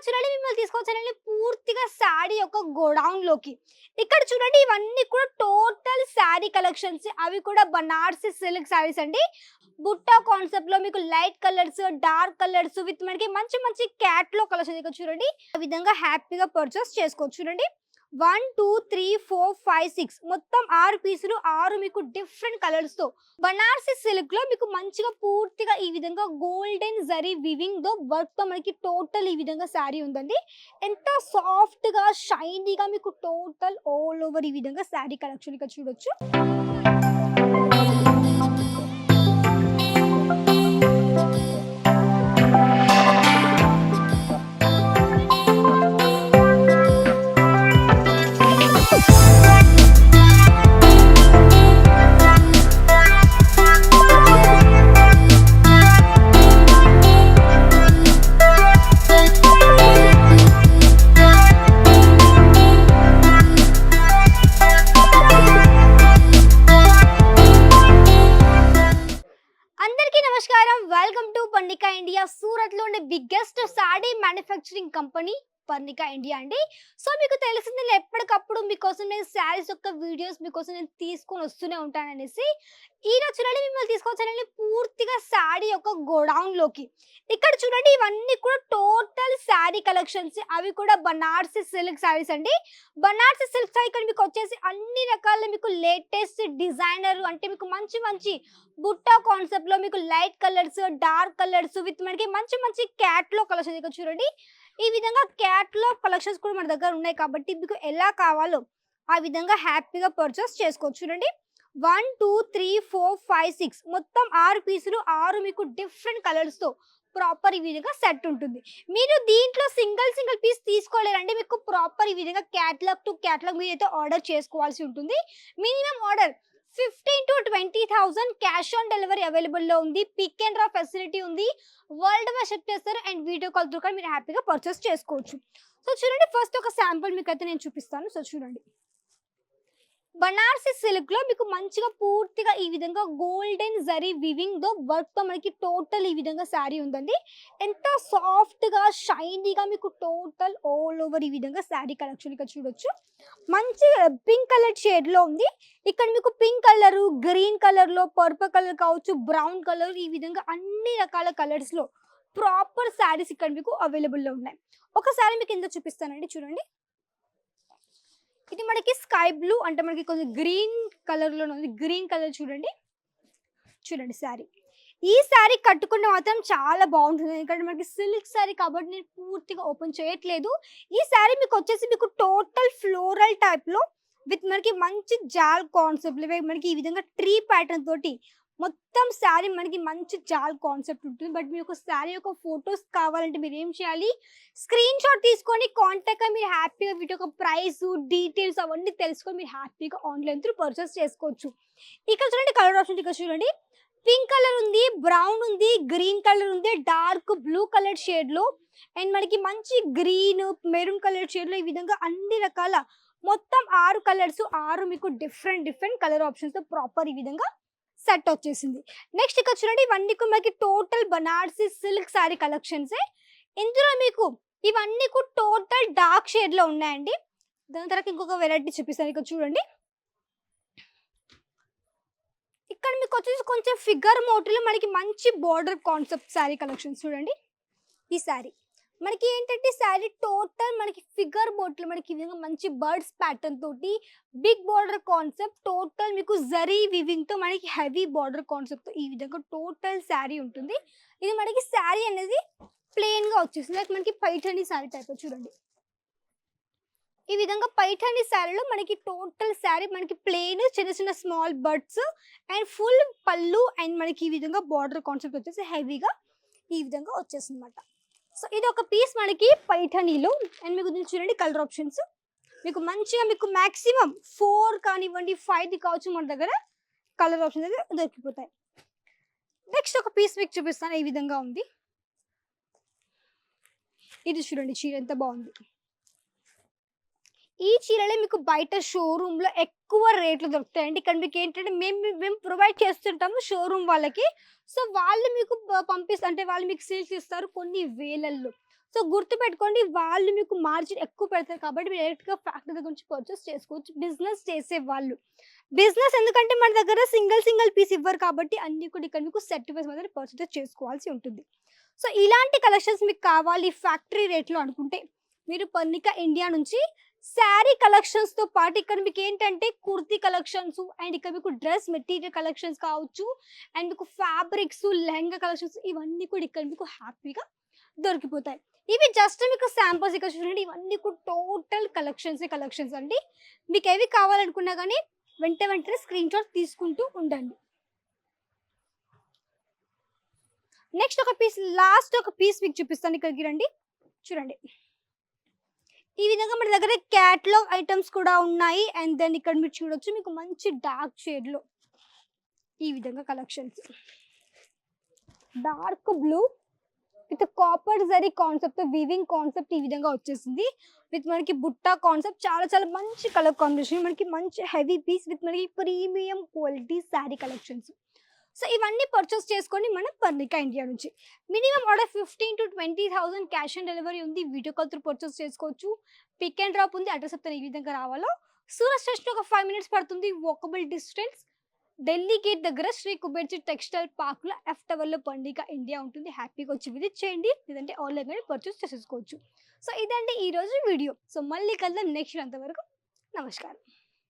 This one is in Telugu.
చూడండి మిమ్మల్ని తీసుకొచ్చానండి పూర్తిగా శారీ యొక్క గోడౌన్‌లోకి. ఇక్కడ చూడండి ఇవన్నీ కూడా టోటల్ శారీ కలెక్షన్స్. అవి కూడా బనారసి సిల్క్ శారీస్ అండి. బుట్టా కాన్సెప్ట్‌లో మీకు light colours, dark colours with మనకి మంచి మంచి క్యాట్లాగ్ కలెక్షన్ ఇక్కడ చూడండి. ఈ విధంగా హ్యాపీగా పర్చేస్ చేసుకోవచ్చు. చూడండి 1, 2, 3, 4, 5, 6 మొత్తం 6 పీసులు 6 మీకు డిఫరెంట్ కలర్స్‌తో బనారసి సిల్క్‌లో మీకు మంచిగా పూర్తిగా ఈ విధంగా గోల్డెన్ జరీ వీవింగ్‌తో వర్క్‌తో మనకి టోటల్ ఈ విధంగా శారీ ఉందండి. ఎంత సాఫ్ట్‌గా, షైనీగా మీకు టోటల్ ఆల్ ఓవర్ ఈ విధంగా శారీ కలెక్షన్ ఇక్కడ చూడొచ్చు. అందరికీ నమస్కారం. Welcome to Parnika India. Surat లో ఉండే biggest saree manufacturing company Parnika India అండి. సో మీకు తెలిసింది ఎప్పటికప్పుడు మీకోసం నేను శారీస్ యొక్క వీడియోస్ మీకోసం నేను తీసుకొని వస్తూనే ఉంటాననేసి ఈరోజు చూడండి మిమ్మల్ని తీసుకొచ్చానండి పూర్తిగా శారీ యొక్క గోడౌన్‌లోకి. ఇక్కడ చూడండి ఇవన్నీ కూడా టోటల్ శారీ కలెక్షన్స్. అవి కూడా బనారసి సిల్క్ శారీస్ అండి. బనారసి సిల్క్ శారీ ఇక్కడ మీకు వచ్చేసి అన్ని రకాల మీకు లేటెస్ట్ డిజైనర్ అంటే మీకు మంచి మంచి బుట్టా కాన్సెప్ట్‌లో మీకు light colours, dark colours with మనకి మంచి మంచి క్యాట్లాగ్ కలెక్షన్ ఇక్కడ చూడండి. ఈ విధంగా క్యాట్లాగ్ కలెక్షన్స్ కూడా మన దగ్గర ఉన్నాయి కాబట్టి మీకు ఎలా కావాలో ఆ విధంగా హ్యాపీగా పర్చేస్ చేసుకోవచ్చు. చూడండి 1, 2, 3, 4, 5, 6 మొత్తం 6 పీసులు 6 మీకు డిఫరెంట్ కలర్స్‌తో ప్రాపర్ ఈ విధంగా సెట్ ఉంటుంది. మీరు దీంట్లో సింగిల్ పీస్ తీసుకోలేరండి. మీకు ప్రాపర్ ఈ విధంగా క్యాట్లాగ్ టు క్యాట్లాగ్ మీరైతే ఆర్డర్ చేసుకోవాల్సి ఉంటుంది. Minimum order 15,000 to 20,000 cash on delivery అవైలబుల్లో ఉంది. పిక్ అండ్ డ్రాప్ ఫెసిలిటీ ఉంది. వరల్డ్ వైడ్ షిప్ చేస్తారు అండ్ వీడియో కాల్ ద్వారా మీరు హ్యాపీగా పర్చేస్ చేసుకోవచ్చు. సో చూడండి ఫస్ట్ ఒక శాంపుల్ మీకైతే నేను చూపిస్తాను. సో చూడండి బనారసి సిల్క్ లో మీకు మంచిగా పూర్తిగా ఈ విధంగా గోల్డెన్ జరీ వీవింగ్ తో వర్క్ తో మనకి టోటల్ ఈ విధంగా శారీ ఉందండి. ఎంత సాఫ్ట్ గా షైనీగా మీకు టోటల్ ఆల్ ఓవర్ ఈ విధంగా శారీ కలెక్షన్ ఇక్కడ చూడొచ్చు. మంచి పింక్ కలర్ షేడ్ లో ఉంది. ఇక్కడ మీకు పింక్ కలర్, గ్రీన్ కలర్ లో, పర్పుల్ కలర్ కావచ్చు, బ్రౌన్ కలర్ ఈ విధంగా అన్ని రకాల కలర్స్ లో ప్రాపర్ శారీస్ ఇక్కడ మీకు అవైలబుల్ లో ఉన్నాయి. ఒకసారి మీకు కింద చూపిస్తానండి. చూడండి ఇది మనకి స్కై బ్లూ అంటే మనకి కొంచెం గ్రీన్ కలర్ లో ఉంది. గ్రీన్ కలర్ చూడండి. చూడండి శారీ. ఈ శారీ కట్టుకుంటే మాత్రం చాలా బాగుంటుంది. ఎందుకంటే మనకి సిల్క్ శారీ కాబట్టి నేను పూర్తిగా ఓపెన్ చేయట్లేదు. ఈ శారీ మీకు వచ్చేసి మీకు టోటల్ ఫ్లోరల్ టైప్ లో విత్ మనకి మంచి జాల్ కాన్సెప్ట్ మనకి ఈ విధంగా ట్రీ ప్యాటర్న్ తోటి మొత్తం శారీ మనకి మంచి జాల్ కాన్సెప్ట్ ఉంటుంది. బట్ మీకు ఒక శారీ యొక్క ఫొటోస్ కావాలంటే మీరు ఏం చేయాలి, స్క్రీన్ షాట్ తీసుకొని కాంటాక్ట్ మీరు హ్యాపీగా వీటి యొక్క ప్రైస్ డీటెయిల్స్ అవన్నీ తెలుసుకొని మీరు హ్యాపీగా ఆన్లైన్ త్రూ పర్చేస్ చేసుకోవచ్చు. ఇక్కడ చూడండి కలర్ ఆప్షన్. ఇక్కడ చూడండి పింక్ కలర్ ఉంది, బ్రౌన్ ఉంది, గ్రీన్ కలర్ ఉంది, డార్క్ బ్లూ కలర్ షేడ్ లో అండ్ మనకి మంచి గ్రీన్, మెరూన్ కలర్ షేడ్ లో ఈ విధంగా అన్ని రకాల మొత్తం 6 కలర్స్ 6 మీకు డిఫరెంట్ కలర్ ఆప్షన్స్ తో ప్రాపర్ ఈ విధంగా సెట్ వచ్చేసింది. నెక్స్ట్ ఇక్కడ చూడండి ఇవన్నీ మనకి total Banarasi silk sari collections. ఇందులో మీకు ఇవన్నీ టోటల్ డార్క్ షేడ్ లో ఉన్నాయండి. దాని తర్వాత ఇంకొక వెరైటీ చూపిస్తాను. ఇక్కడ చూడండి ఇక్కడ మీకు వచ్చేసి కొంచెం ఫిగర్ మోటివ్లో మనకి మంచి బార్డర్ కాన్సెప్ట్ శారీ కలెక్షన్స్ చూడండి. ఈ శారీ మనకి ఏంటంటే శారీ టోటల్ మనకి ఫిగర్ బోట్లో మనకి ఈ విధంగా మంచి బర్డ్స్ ప్యాటర్న్ తోటి బిగ్ బార్డర్ కాన్సెప్ట్ టోటల్ మీకు జరీ వివింగ్ తో మనకి హెవీ బార్డర్ కాన్సెప్ట్ ఈ విధంగా టోటల్ శారీ ఉంటుంది. ఇది మనకి శారీ అనేది ప్లెయిన్ గా వచ్చేసింది. లైక్ మనకి పైఠానీ శారీ టైప్ చూడండి. ఈ విధంగా పైఠానీ శారీలో మనకి టోటల్ శారీ మనకి ప్లెయిన్ చిన్న స్మాల్ బర్డ్స్ అండ్ ఫుల్ పళ్ళు అండ్ మనకి ఈ విధంగా బార్డర్ కాన్సెప్ట్ వచ్చేసి హెవీగా ఈ విధంగా వచ్చేసింది అనమాట. సో ఇది ఒక పీస్ మనకి పైఠానీలో అండ్ మీకు చూడండి కలర్ ఆప్షన్స్ మీకు మంచిగా మీకు మాక్సిమం 4 కానివ్వండి 5 కావచ్చు మన దగ్గర కలర్ ఆప్షన్స్ అయితే దొరికిపోతాయి. నెక్స్ట్ ఒక పీస్ మీకు చూపిస్తాను. ఈ విధంగా ఉంది. ఇది చూడండి చీర ఎంత బాగుంది. ఈ చీరలే మీకు బయట షోరూమ్ లో ఎక్కువ రేట్లు దొరుకుతాయండి. ఇక్కడ మీకు ఏంటంటే మేము ప్రొవైడ్ చేస్తుంటాము షోరూమ్ వాళ్ళకి. సో వాళ్ళు మీకు పంపిస్తారు అంటే వాళ్ళు మీకు సేల్స్ ఇస్తారు కొన్ని వేలల్లో. సో గుర్తుపెట్టుకోండి, వాళ్ళు మీకు మార్జిన్ ఎక్కువ పెడతారు కాబట్టి మీరు డైరెక్ట్‌గా ఫ్యాక్టరీ దగ్గర నుంచి పర్చేస్ చేసుకోవచ్చు బిజినెస్ చేసేవాళ్ళు. బిజినెస్ ఎందుకంటే మన దగ్గర సింగిల్ పీస్ ఇవ్వరు కాబట్టి అన్నీ కూడా ఇక్కడ మీకు సెట్ వైస్ మాత్రం పర్చేస్ చేసుకోవాల్సి ఉంటుంది. సో ఇలాంటి కలెక్షన్స్ మీకు కావాలి ఫ్యాక్టరీ రేట్‌లో అనుకుంటే మీరు పర్ణిక ఇండియా నుంచి శారీ కలెక్షన్స్‌తో పాటు ఇక్కడ మీకేంటంటే కుర్తీ కలెక్షన్స్ అండ్ ఇక్కడ మీకు డ్రెస్ మెటీరియల్ కలెక్షన్స్ కావచ్చు అండ్ మీకు ఫ్యాబ్రిక్స్, లెహంగా కలెక్షన్స్ ఇవన్నీ కూడా ఇక్కడ మీకు హ్యాపీగా దొరికిపోతాయి. ఇవి జస్ట్ మీకు శాంపుల్స్ ఇక్కడ చూడండి. ఇవన్నీ కూడా టోటల్ కలెక్షన్స్ అండి. మీకేవి కావాలనుకున్నా గానీ వెంటనే స్క్రీన్‌షాట్ తీసుకుంటూ ఉండండి. నెక్స్ట్ లాస్ట్ ఒక పీస్ మీకు చూపిస్తాను. ఇక్కడికి రండి. చూడండి. ఈ విధంగా మన దగ్గర క్యాటలాగ్ ఐటమ్స్ కూడా ఉన్నాయి. అండ్ దెన్ ఇక్కడ మీరు చూడొచ్చు మీకు మంచి డార్క్ షేడ్‌లో ఈ విధంగా collections. Dark blue with copper zari కాన్సెప్ట్‌తో వీవింగ్ కాన్సెప్ట్ ఈ విధంగా వచ్చేసింది. విత్ మనకి బుట్ట కాన్సెప్ట్ చాలా మంచి కలర్ కాంబినేషన్. మనకి మంచి హెవీ పీస్ విత్ మనకి premium quality sari collections. So ఇవన్నీ పర్చేస్ చేసుకోండి మన పర్ణిక ఇండియా నుంచి. Minimum order 15,000 to 20,000 cash on delivery ఉంది. వీడియో కాల్ త్రూ పర్చేస్ చేసుకోవచ్చు. పిక్ అండ్ డ్రాప్ ఉంది. అడ్రస్ చెప్తాను ఈ విధంగా రావాలో. సూరత్ స్టేషన్ ఒక 5 minutes పడుతుంది. Walkable distance. ఢిల్లీ గేట్ దగ్గర శ్రీ కుబేర్జీ టెక్స్టైల్ పార్క్లో F టవర్లో పర్ణిక ఇండియా ఉంటుంది. హ్యాపీగా వచ్చి విజిట్ చేయండి. లేదంటే ఆన్లైన్ పర్చేస్ చేసేసుకోవచ్చు. సో ఇదండి ఈరోజు వీడియో. సో మళ్ళీ కలుద్దాం నెక్స్ట్. అంతవరకు నమస్కారం.